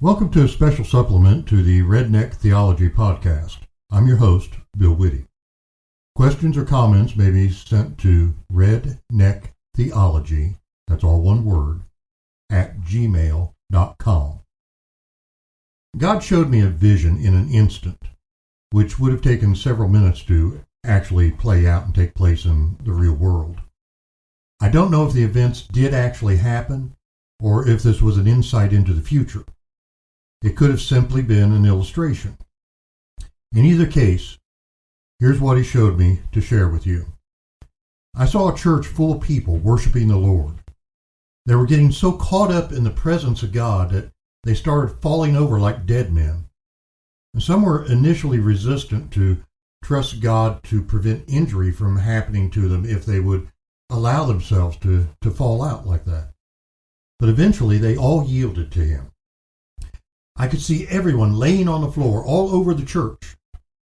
Welcome to a special supplement to the Redneck Theology Podcast. I'm your host, Bill Whitty. Questions or comments may be sent to rednecktheology, that's all one word, @gmail.com. God showed me a vision in an instant, which would have taken several minutes to actually play out and take place in the real world. I don't know if the events did actually happen, or if this was an insight into the future. It could have simply been an illustration. In either case, here's what he showed me to share with you. I saw a church full of people worshiping the Lord. They were getting so caught up in the presence of God that they started falling over like dead men. And some were initially resistant to trust God to prevent injury from happening to them if they would allow themselves to fall out like that. But eventually they all yielded to him. I could see everyone laying on the floor all over the church,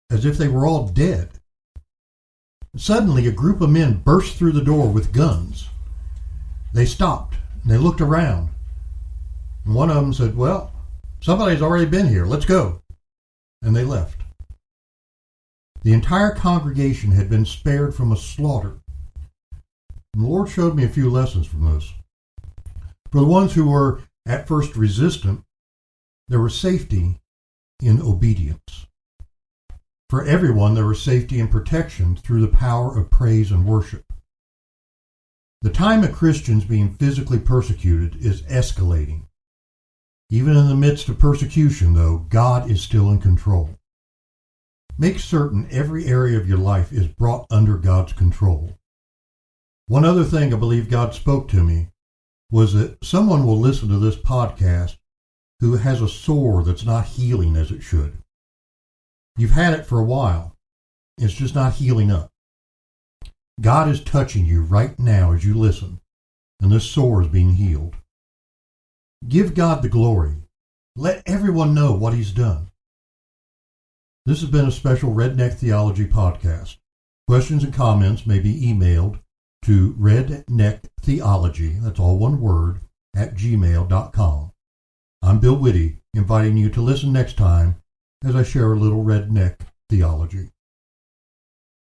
as if they were all dead. Suddenly, a group of men burst through the door with guns. They stopped, and they looked around. And one of them said, "Well, somebody's already been here, let's go." And they left. The entire congregation had been spared from a slaughter. And the Lord showed me a few lessons from this. For the ones who were at first resistant, there was safety in obedience. For everyone, there was safety and protection through the power of praise and worship. The time of Christians being physically persecuted is escalating. Even in the midst of persecution, though, God is still in control. Make certain every area of your life is brought under God's control. One other thing I believe God spoke to me was that someone will listen to this podcast who has a sore that's not healing as it should. You've had it for a while. It's just not healing up. God is touching you right now as you listen, and this sore is being healed. Give God the glory. Let everyone know what he's done. This has been a special Redneck Theology podcast. Questions and comments may be emailed to rednecktheology, that's all one word, @gmail.com. I'm Bill Whitty, inviting you to listen next time as I share a little redneck theology.